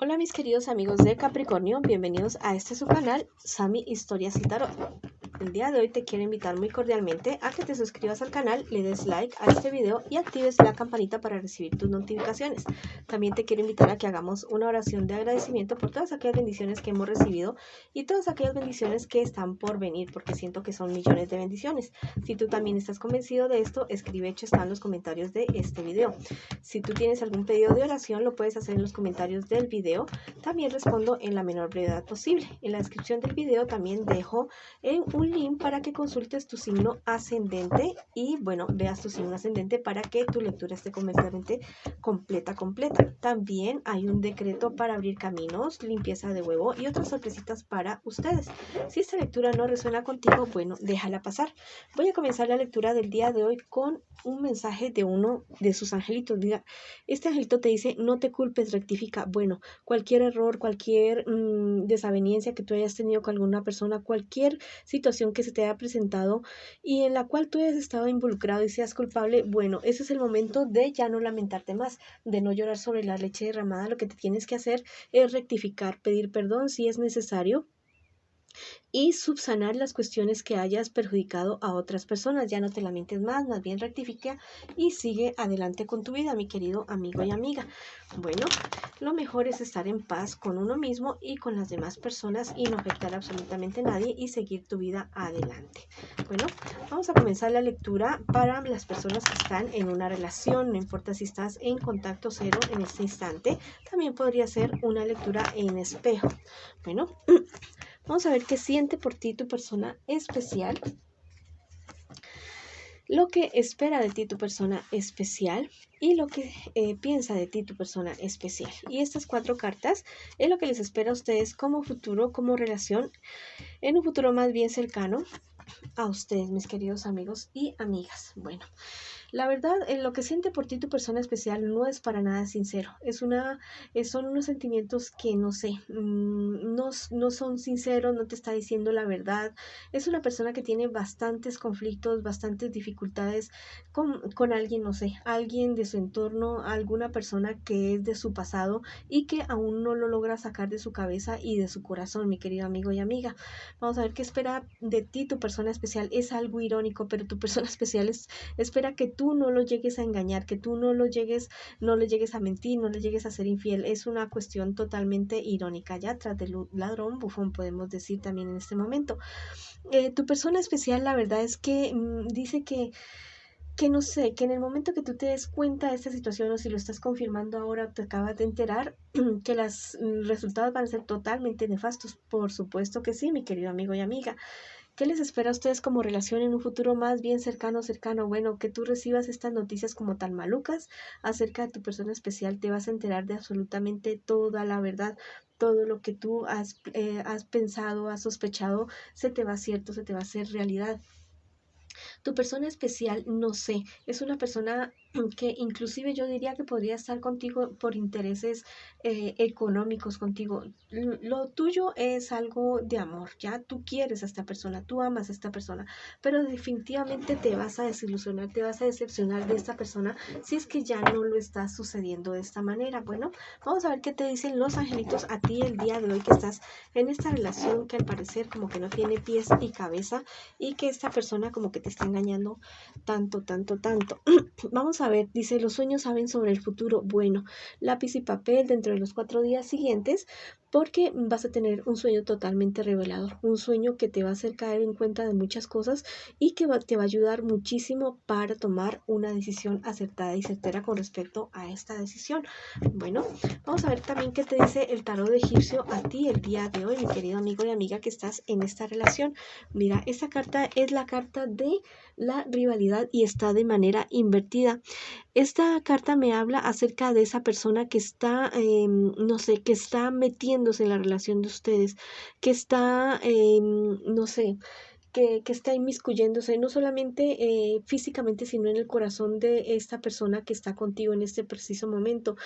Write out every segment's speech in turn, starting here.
Hola mis queridos amigos de Capricornio, bienvenidos a este su canal, Sami Historias y Tarot. El día de hoy te quiero invitar muy cordialmente a que te suscribas al canal, le des like a este video y actives la campanita para recibir tus notificaciones. También te quiero invitar a que hagamos una oración de agradecimiento por todas aquellas bendiciones que hemos recibido y todas aquellas bendiciones que están por venir, porque siento que son millones de bendiciones. Si tú también estás convencido de esto, escribe hecho está en los comentarios de este video. Si tú tienes algún pedido de oración, lo puedes hacer en los comentarios del video. También respondo en la menor brevedad posible. En la descripción del video también dejo un link para que consultes tu signo ascendente y bueno, veas tu signo ascendente para que tu lectura esté completamente completa. También hay un decreto para abrir caminos, limpieza de huevo y otras sorpresitas para ustedes. Si esta lectura no resuena contigo, bueno, déjala pasar. Voy a comenzar la lectura del día de hoy con un mensaje de uno de sus angelitos. Mira, este angelito te dice, no te culpes, rectifica. Bueno, cualquier error, cualquier desaveniencia que tú hayas tenido con alguna persona, cualquier situación que se te haya presentado y en la cual tú hayas estado involucrado y seas culpable, bueno, ese es el momento de ya no lamentarte más, de no llorar sobre la leche derramada. Lo que te tienes que hacer es rectificar, pedir perdón si es necesario y subsanar las cuestiones que hayas perjudicado a otras personas. Ya no te lamentes más bien rectifica y sigue adelante con tu vida, mi querido amigo y amiga. Bueno, lo mejor es estar en paz con uno mismo y con las demás personas y no afectar absolutamente a nadie y seguir tu vida adelante. Bueno, vamos a comenzar la lectura para las personas que están en una relación. No importa si estás en contacto cero en este instante, también podría ser una lectura en espejo. Bueno, vamos a ver qué siente por ti tu persona especial, lo que espera de ti tu persona especial y lo que piensa de ti tu persona especial. Y estas 4 cartas es lo que les espera a ustedes como futuro, como relación, en un futuro más bien cercano a ustedes, mis queridos amigos y amigas. Bueno, la verdad, lo que siente por ti tu persona especial no es para nada sincero. Son unos sentimientos que no sé, no son sinceros, no te está diciendo la verdad. Es una persona que tiene bastantes conflictos, bastantes dificultades con alguien, no sé, alguien de su entorno, alguna persona que es de su pasado y que aún no lo logra sacar de su cabeza y de su corazón, mi querido amigo y amiga. Vamos a ver qué espera de ti tu persona especial. Es algo irónico, pero tu persona especial espera que tú no lo llegues a engañar, que tú no le llegues a mentir, no le llegues a ser infiel. Es una cuestión totalmente irónica. Ya tras del ladrón, bufón, podemos decir también en este momento. Tu persona especial, la verdad es que dice que no sé, que en el momento que tú te des cuenta de esta situación o si lo estás confirmando ahora, te acabas de enterar que los resultados van a ser totalmente nefastos. Por supuesto que sí, mi querido amigo y amiga. ¿Qué les espera a ustedes como relación en un futuro más bien cercano? Bueno, que tú recibas estas noticias como tan malucas acerca de tu persona especial. Te vas a enterar de absolutamente toda la verdad. Todo lo que tú has pensado, has sospechado, se te va a hacer realidad. Tu persona especial, no sé, es una persona que inclusive yo diría que podría estar contigo por intereses económicos contigo. Lo tuyo es algo de amor, ya tú quieres a esta persona, tú amas a esta persona, pero definitivamente te vas a desilusionar, te vas a decepcionar de esta persona si es que ya no lo está sucediendo de esta manera. Bueno, vamos a ver qué te dicen los angelitos a ti el día de hoy que estás en esta relación que al parecer como que no tiene pies y cabeza y que esta persona como que te está engañando tanto. Vamos a ver, dice, los sueños saben sobre el futuro. Bueno, lápiz y papel dentro de los 4 días siguientes, porque vas a tener un sueño totalmente revelador, un sueño que te va a hacer caer en cuenta de muchas cosas y que te va a ayudar muchísimo para tomar una decisión acertada y certera con respecto a esta decisión. Bueno, vamos a ver también qué te dice el tarot egipcio a ti el día de hoy, mi querido amigo y amiga que estás en esta relación. Mira, esta carta es la carta de la rivalidad y está de manera invertida. Esta carta me habla acerca de esa persona que está, no sé, que está metiéndose en la relación de ustedes, que está, no sé, que está inmiscuyéndose no solamente físicamente, sino en el corazón de esta persona que está contigo en este preciso momento.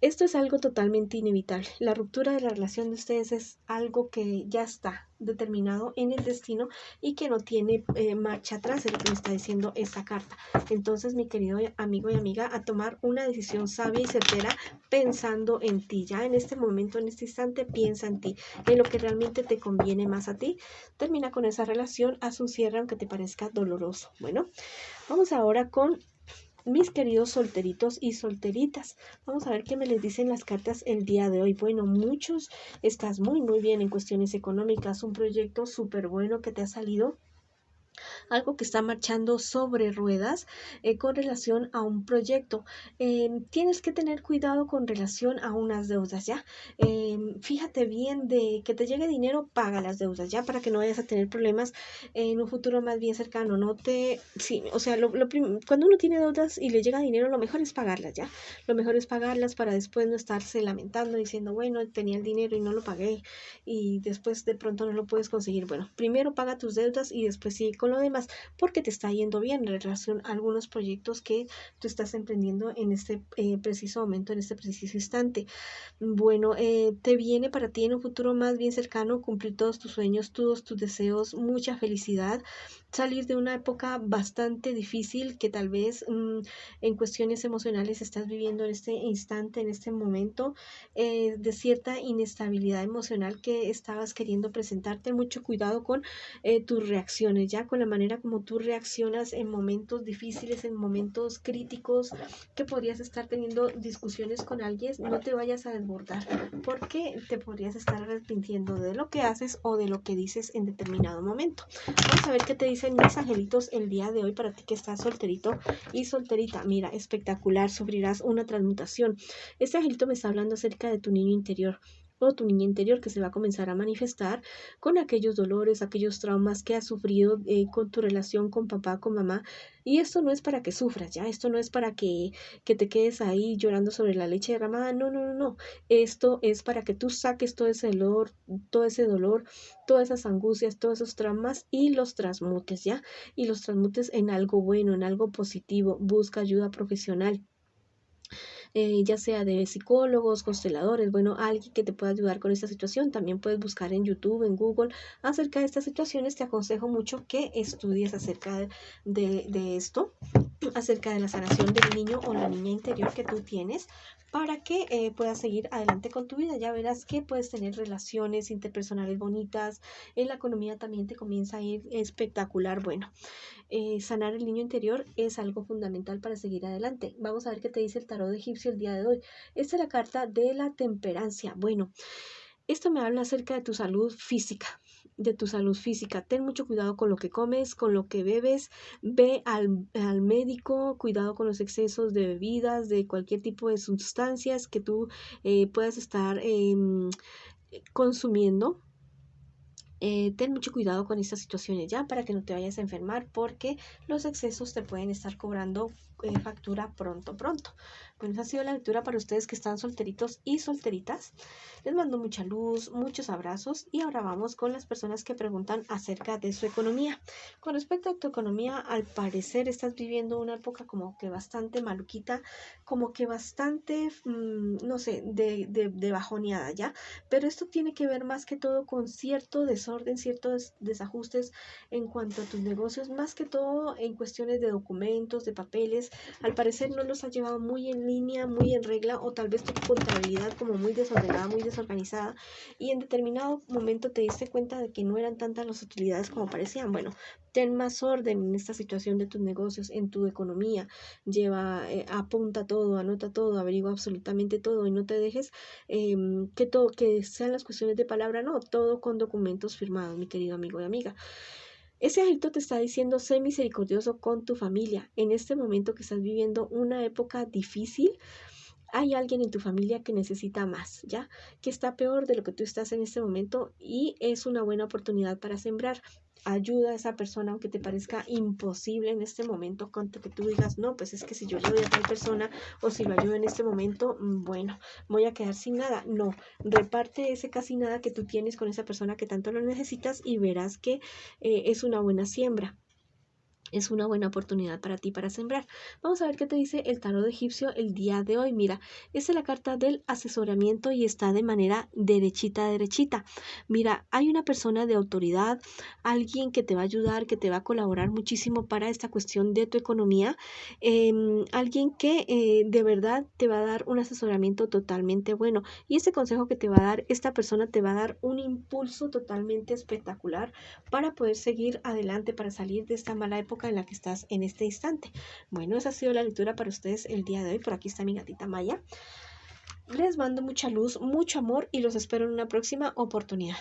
Esto es algo totalmente inevitable. La ruptura de la relación de ustedes es algo que ya está. determinado en el destino y que no tiene marcha atrás, es lo que me está diciendo esta carta. Entonces, mi querido amigo y amiga, a tomar una decisión sabia y certera pensando en ti. Ya en este momento, en este instante, piensa en ti, en lo que realmente te conviene más a ti. Termina con esa relación, haz un cierre aunque te parezca doloroso. Bueno, vamos ahora con mis queridos solteritos y solteritas. Vamos a ver qué me les dicen las cartas el día de hoy. Bueno, muchos estás muy bien en cuestiones económicas, un proyecto súper bueno que te ha salido, algo que está marchando sobre ruedas con relación a un proyecto. Tienes que tener cuidado con relación a unas deudas, ¿ya? Fíjate bien de que te llegue dinero, paga las deudas, ¿ya? Para que no vayas a tener problemas en un futuro más bien cercano. No te, sí, o sea, cuando uno tiene deudas y le llega dinero, lo mejor es pagarlas, ¿ya? Lo mejor es pagarlas para después no estarse lamentando diciendo, bueno, tenía el dinero y no lo pagué y después de pronto no lo puedes conseguir. Bueno, primero paga tus deudas y después sigue con lo demás porque te está yendo bien en relación a algunos proyectos que tú estás emprendiendo en este preciso momento, en este preciso instante. Bueno, te viene para ti en un futuro más bien cercano cumplir todos tus sueños, todos tus deseos, mucha felicidad, salir de una época bastante difícil que tal vez en cuestiones emocionales estás viviendo en este instante, en este momento, de cierta inestabilidad emocional que estabas queriendo presentarte. Mucho cuidado con tus reacciones, ya con la manera como tú reaccionas en momentos difíciles, en momentos críticos, que podrías estar teniendo discusiones con alguien. No te vayas a desbordar porque te podrías estar arrepintiendo de lo que haces o de lo que dices en determinado momento. Vamos a ver qué te dicen mis angelitos el día de hoy para ti que estás solterito y solterita. Mira, espectacular, sufrirás una transmutación. Este angelito me está hablando acerca de tu niño interior o tu niña interior que se va a comenzar a manifestar con aquellos dolores, aquellos traumas que has sufrido con tu relación con papá, con mamá. Y esto no es para que sufras, ¿ya? Esto no es para que te quedes ahí llorando sobre la leche derramada. No, no, no, no. Esto es para que tú saques todo ese dolor, todas esas angustias, todos esos traumas y los transmutes, ¿ya? Y los transmutes en algo bueno, en algo positivo. Busca ayuda profesional, ya sea de psicólogos, consteladores, bueno, alguien que te pueda ayudar con esta situación. También puedes buscar en YouTube, en Google, acerca de estas situaciones. Te aconsejo mucho que estudies acerca de esto, acerca de la sanación del niño o la niña interior que tú tienes, para que puedas seguir adelante con tu vida. Ya verás que puedes tener relaciones interpersonales bonitas, en la economía también te comienza a ir espectacular. Bueno, sanar el niño interior es algo fundamental para seguir adelante. Vamos a ver qué te dice el tarot egipcio el día de hoy. Esta es la carta de la temperancia. Bueno, esto me habla acerca de tu salud física, de tu salud física. Ten mucho cuidado con lo que comes, con lo que bebes. Ve al médico, cuidado con los excesos de bebidas, de cualquier tipo de sustancias que tú puedas estar consumiendo. Ten mucho cuidado con estas situaciones ya para que no te vayas a enfermar porque los excesos te pueden estar cobrando factura pronto. Bueno, esa ha sido la lectura para ustedes que están solteritos y solteritas. Les mando mucha luz, muchos abrazos y ahora vamos con las personas que preguntan acerca de su economía. Con respecto a tu economía, al parecer estás viviendo una época como que bastante maluquita, como que bastante, no sé, de bajoneada, ¿ya? Pero esto tiene que ver más que todo con cierto desorden, ciertos desajustes en cuanto a tus negocios, más que todo en cuestiones de documentos, de papeles. Al parecer no los has llevado muy en línea, muy en regla, o tal vez tu contabilidad como muy desordenada, muy desorganizada, y en determinado momento te diste cuenta de que no eran tantas las utilidades como parecían. Bueno, ten más orden en esta situación de tus negocios, en tu economía. Apunta todo, anota todo, averigua absolutamente todo y no te dejes que sean las cuestiones de palabra, no, todo con documentos firmados, mi querido amigo y amiga. Ese angelito te está diciendo, sé misericordioso con tu familia. En este momento que estás viviendo una época difícil, hay alguien en tu familia que necesita más, ¿ya? Que está peor de lo que tú estás en este momento y es una buena oportunidad para sembrar. Ayuda a esa persona aunque te parezca imposible en este momento, con que tú digas, no, pues es que si yo le doy a tal persona o si lo ayudo en este momento, bueno, voy a quedar sin nada. No, reparte ese casi nada que tú tienes con esa persona que tanto lo necesitas y verás que es una buena siembra. es una buena oportunidad para ti para sembrar. Vamos a ver qué te dice el tarot egipcio el día de hoy. Mira, esta es la carta del asesoramiento y está de manera derechita, derechita. Mira, hay una persona de autoridad, alguien que te va a ayudar, que te va a colaborar muchísimo para esta cuestión de tu economía, alguien que de verdad te va a dar un asesoramiento totalmente bueno. Y este consejo que te va a dar esta persona te va a dar un impulso totalmente espectacular para poder seguir adelante, para salir de esta mala época en la que estás en este instante. Bueno, esa ha sido la lectura para ustedes el día de hoy. Por aquí está mi gatita Maya. Les mando mucha luz, mucho amor y los espero en una próxima oportunidad.